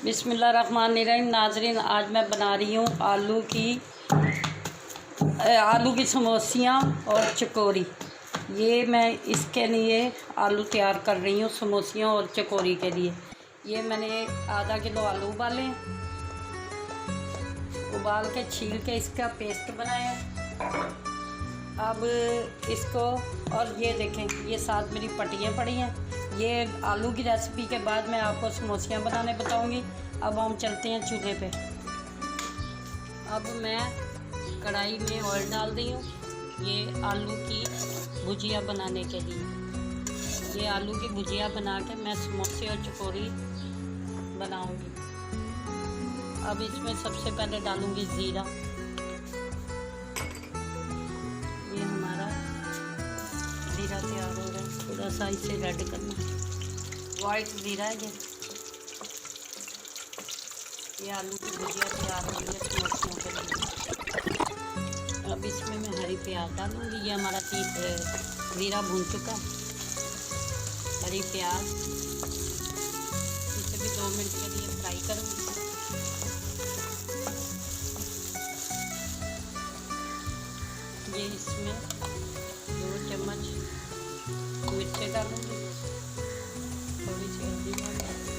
बिस्मिल्लाहिर्रहमानिर्रहीम। नाज़रीन, आज मैं बना रही हूँ आलू की समोसियाँ और चकोरी। ये मैं इसके लिए आलू तैयार कर रही हूँ समोसियों और चकोरी के लिए। ये मैंने आधा किलो आलू उबाले, उबाल के छील के इसका पेस्ट बनाया। अब इसको, और ये देखें, ये साथ मेरी पट्टियाँ पड़ी हैं। ये आलू की रेसिपी के बाद मैं आपको समोसियाँ बनाने बताऊंगी। अब हम चलते हैं चूल्हे पे। अब मैं कढ़ाई में ऑयल डाल दी हूँ, ये आलू की भुजिया बनाने के लिए। ये आलू की भुजिया बना के मैं समोसे और चकोरी बनाऊंगी। अब इसमें सबसे पहले डालूंगी ज़ीरा। ये हमारा ज़ीरा तैयार हो रहा है, थोड़ा सा इसे रेड करना। वाइट ज़ीरा है ये आलू की भुजिया तैयार हो रही है समोसियों के लिए। अब इसमें मैं हरी प्याज डालूंगी। ये हमारा ज़ीरा भून चुका। हरी प्याज, इसे भी 2 मिनट के लिए फ्राई करूँगी। ये इसमें 2 चम्मच मिर्ची डालूंगी, थोड़ी सी हल्दी डालूंगी,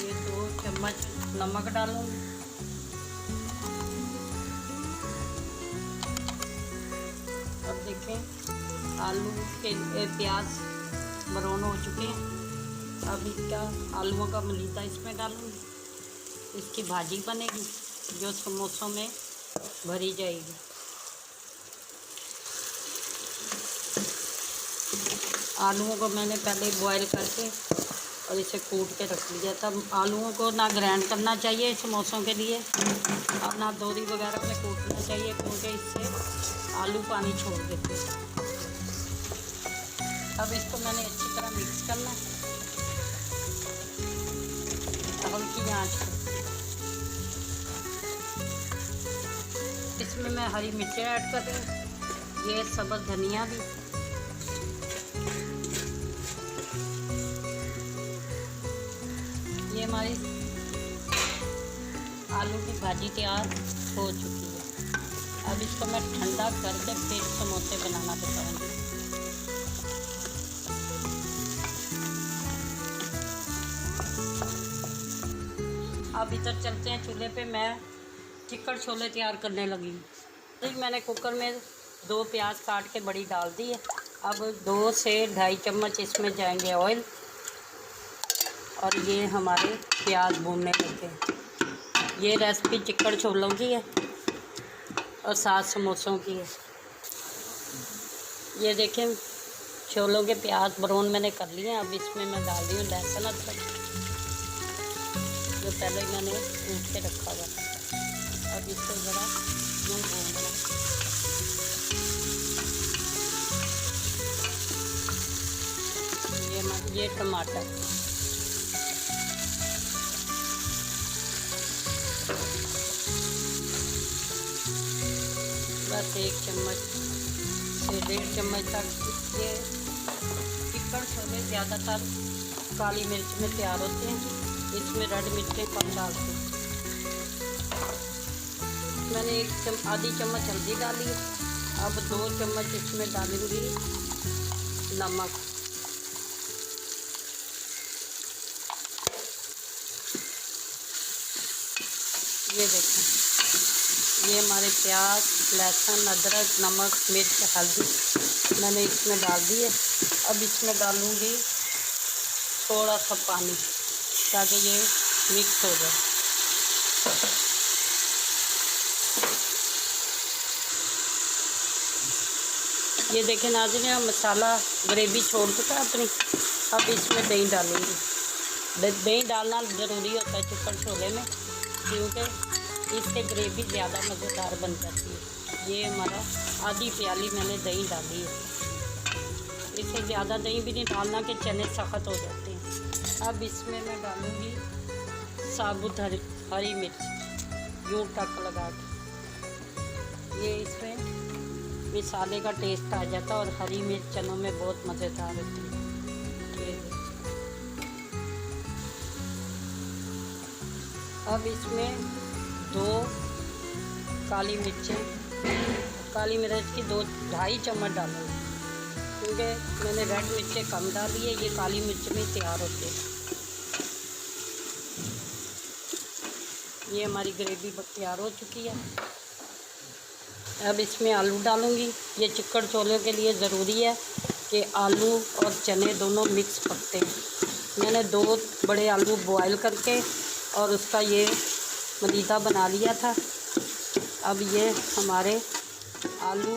ये 2 चम्मच नमक डालूंगी। अब देखें आलू के प्याज ब्राउन हो चुके हैं। अब इसका आलूओं का मलीदा इसमें डालूंगी। इसकी भाजी बनेगी जो समोसों में भरी जाएगी। आलूओं को मैंने पहले बॉईल करके और इसे कूट के रख लिया था। आलूओं को ना ग्राइंड करना चाहिए समोसों के लिए, और ना दोरी वगैरह में कूटना चाहिए, क्योंकि इससे आलू पानी छोड़ देते हैं। अब इसको मैंने अच्छी तरह मिक्स करना है हल्की आंच पर। इसमें मैं हरी मिर्ची ऐड कर रही हूँ, ये सब्ज़ धनिया भी। ये हमारी आलू की भाजी तैयार हो चुकी है। अब इसको मैं ठंडा करके फिर समोसे बनाना बताऊंगी। अब इधर चलते हैं चूल्हे पे। मैं चिकन छोले तैयार करने लगी हूँ। तो मैंने कुकर में 2 प्याज काट के बड़ी डाल दी है। अब 2 से 2.5 चम्मच इसमें जाएंगे ऑयल, और ये हमारे प्याज भूनने लगते हैं। ये रेसिपी चिकन छोलों की है और साथ समोसों की है। ये देखें छोलों के प्याज ब्राउन मैंने कर लिए हैं। अब इसमें मैं डाल रही हूँ लहसुन अदरक, जो पहले मैंने कूट के रखा हुआ था। अब इसको ज़रा यूँ भूनना। ये टमाटर, बस 1 चम्मच से 1.5 चम्मच तक। ये चिकन छोले ज़्यादातर काली मिर्च में तैयार होते हैं, इसमें रेड मिर्चें कम डालते हैं। मैंने आधी चम्मच हल्दी डाली। अब 2 चम्मच इसमें डालूंगी नमक। ये देखें, ये हमारे प्याज, लहसुन, अदरक, नमक, मिर्च, हल्दी मैंने इसमें डाल दी है। अब इसमें डालूंगी थोड़ा सा पानी, ताकि ये मिक्स हो जाए। ये देखें नाज़रीन, मसाला ग्रेवी छोड़ चुका है अपनी। अब इसमें दही डालूंगी। दही डालना ज़रूरी होता है चिकन छोले में, क्योंकि इससे ग्रेवी ज़्यादा मज़ेदार बन जाती है। ये हमारा आधी प्याली मैंने दही डाली है। इससे ज़्यादा दही भी नहीं डालना कि चने सख्त हो जाते हैं। अब इसमें मैं डालूँगी साबुत हरी मिर्च, यूँ टक लगा के। ये इसमें मसाले का टेस्ट आ जाता है, और हरी मिर्च चनों में बहुत मज़ेदार होती है। अब इसमें 2 काली मिर्च की 2-2.5 चम्मच डालूँगी, क्योंकि मैंने रेड मिर्चें कम डाली है, ये काली मिर्च में तैयार होते हैं। ये हमारी ग्रेवी तैयार हो चुकी है। अब इसमें आलू डालूँगी। ये चिकन छोले के लिए ज़रूरी है कि आलू और चने दोनों मिक्स पकते हैं। मैंने 2 बड़े आलू बॉयल करके और उसका ये मलीदा बना लिया था। अब ये हमारे आलू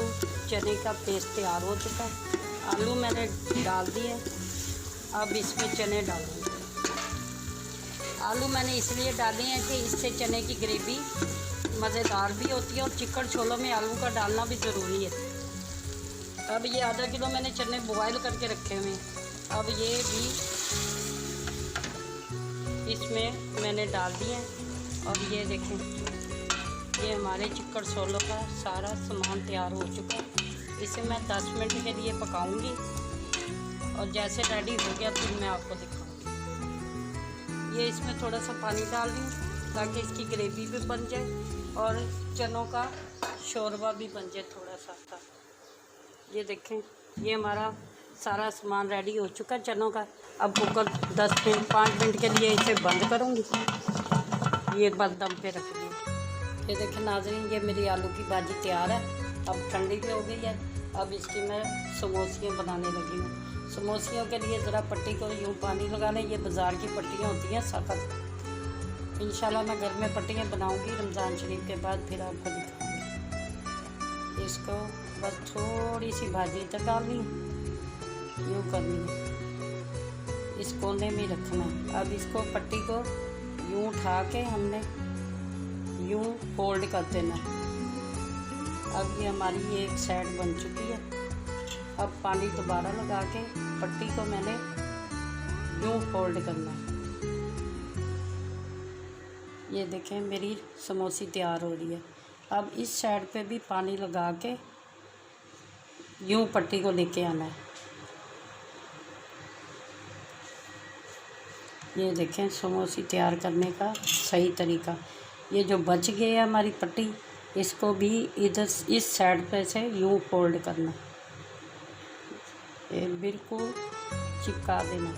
चने का पेस्ट तैयार हो चुका है। आलू मैंने डाल दिए। अब इसमें चने डालूँगी। आलू मैंने इसलिए डाले हैं कि इससे चने की ग्रेवी मज़ेदार भी होती है और चिकन छोलों में आलू का डालना भी ज़रूरी है। अब ये आधा किलो मैंने चने बॉयल करके रखे हुए हैं। अब ये भी इसमें मैंने डाल दिए हैं और ये देखें, ये हमारे चिकन छोलों का सारा सामान तैयार हो चुका है। इसे मैं 10 मिनट के लिए पकाऊंगी और जैसे रेडी हो गया फिर मैं आपको दिखाऊंगी। ये इसमें थोड़ा सा पानी डाल दूँ ताकि इसकी ग्रेवी भी बन जाए और चनों का शोरबा भी बन जाए थोड़ा सा। ये देखें, ये हमारा सारा सामान रेडी हो चुका है चनों का। अब कुकर 5 मिनट के लिए इसे बंद करूँगी। ये बस दम पे रख दिए। ये देखें नाज़रीन, ये मेरी आलू की भाजी तैयार है। अब ठंडी भी हो गई है। अब इसकी मैं समोसियाँ बनाने लगी हूँ। समोसियों के लिए ज़रा पट्टी को यूँ पानी लगा लें। ये बाज़ार की पट्टियाँ होती हैं सख्त। इंशाल्लाह मैं घर में पट्टियाँ बनाऊँगी रमज़ान शरीफ के बाद, फिर आपको दिखाऊँगी। इसको बस थोड़ी सी भाजी तक डालनी, यूँ करनी है, इस कोने में रखना है। अब इसको पट्टी को यूँ उठा के हमने यूँ फोल्ड कर देना। अब ये हमारी ये एक साइड बन चुकी है। अब पानी दोबारा लगा के पट्टी को मैंने यूँ फोल्ड करना है। ये देखें मेरी समोसी तैयार हो रही है। अब इस साइड पे भी पानी लगा के यूँ पट्टी को लेके आना है। ये देखें समोसी तैयार करने का सही तरीका। ये जो बच गए है हमारी पट्टी, इसको भी इधर इस साइड पे से यूँ फोल्ड करना, ये बिल्कुल चिपका देना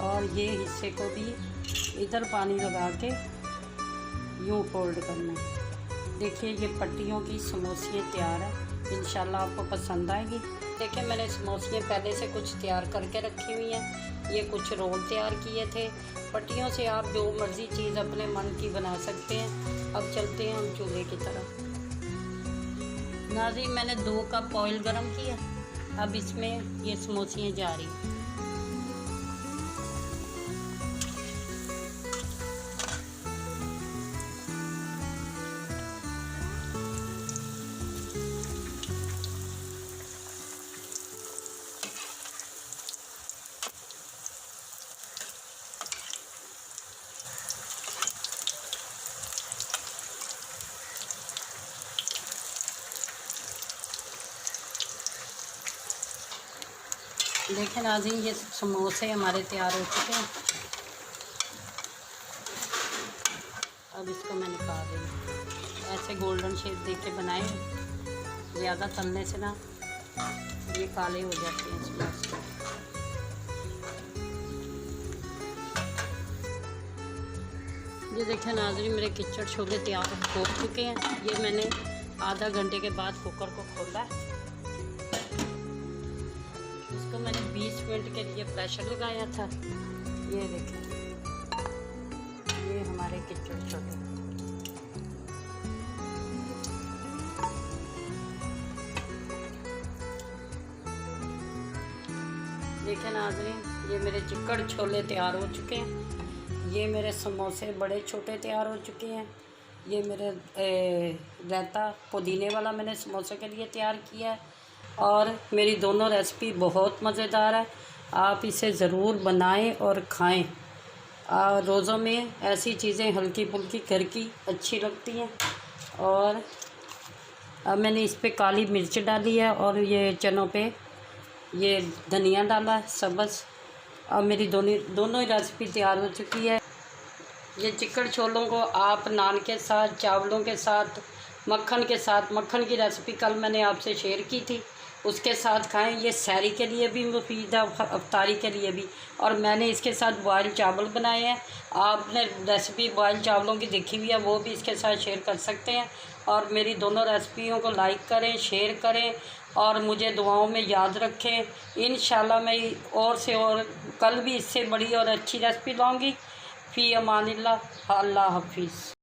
और ये हिस्से को भी इधर पानी लगा के यूँ फोल्ड करना। देखिए ये पट्टियों की समोसियाँ तैयार है। इंशाल्लाह आपको पसंद आएगी। देखिए मैंने समोसियाँ पहले से कुछ तैयार करके रखी हुई हैं। ये कुछ रोल तैयार किए थे। पट्टियों से आप जो मर्ज़ी चीज़ अपने मन की बना सकते हैं। अब चलते हैं हम चूल्हे की तरफ। नाज़रीन मैंने 2 कप ऑयल गरम किया। अब इसमें ये समोसियाँ जा रही हैं। देखें नाज़रीन ये समोसे हमारे तैयार हो चुके हैं। अब इसको मैं निकाल रही हूँ। ऐसे गोल्डन शेप दे के बनाए, ज़्यादा तलने से ना ये काले हो जाते हैं समोसे। ये देखें नाज़रीन मेरे किचड़ छोले तैयार हो चुके हैं। ये मैंने आधा घंटे के बाद कुकर को खोला। इसको मैंने 20 मिनट के लिए प्रेशर लगाया था। ये देखें ये हमारे किचड़ छोले। देखें नाज़रीन ये मेरे चिकन छोले तैयार हो चुके हैं। ये मेरे समोसे बड़े छोटे तैयार हो चुके हैं। ये मेरे रायता पुदीने वाला मैंने समोसे के लिए तैयार किया है और मेरी दोनों रेसिपी बहुत मज़ेदार है। आप इसे ज़रूर बनाएं और खाएं। रोज़ों में ऐसी चीज़ें हल्की फुल्की घर की अच्छी लगती हैं। और अब मैंने इस पे काली मिर्च डाली है और ये चनों पे ये धनिया डाला है सब्ज़। अब मेरी दोनों ही रेसिपी तैयार हो चुकी है। ये चिकन छोलों को आप नान के साथ, चावलों के साथ, मक्खन के साथ, मक्खन की रेसिपी कल मैंने आपसे शेयर की थी, उसके साथ खाएं। ये सैरी के लिए भी मुफीद है, अफ्तारी के लिए भी। और मैंने इसके साथ बॉयल चावल बनाए हैं। आपने रेसिपी बॉयल चावलों की देखी हुई है, वो भी इसके साथ शेयर कर सकते हैं। और मेरी दोनों रेसिपियों को लाइक करें, शेयर करें और मुझे दुआओं में याद रखें। इंशाल्लाह मैं और से और कल भी इससे बड़ी और अच्छी रेसिपी लाऊंगी। फ़ी अमानिल्लाह, अल्लाह हाफिज़।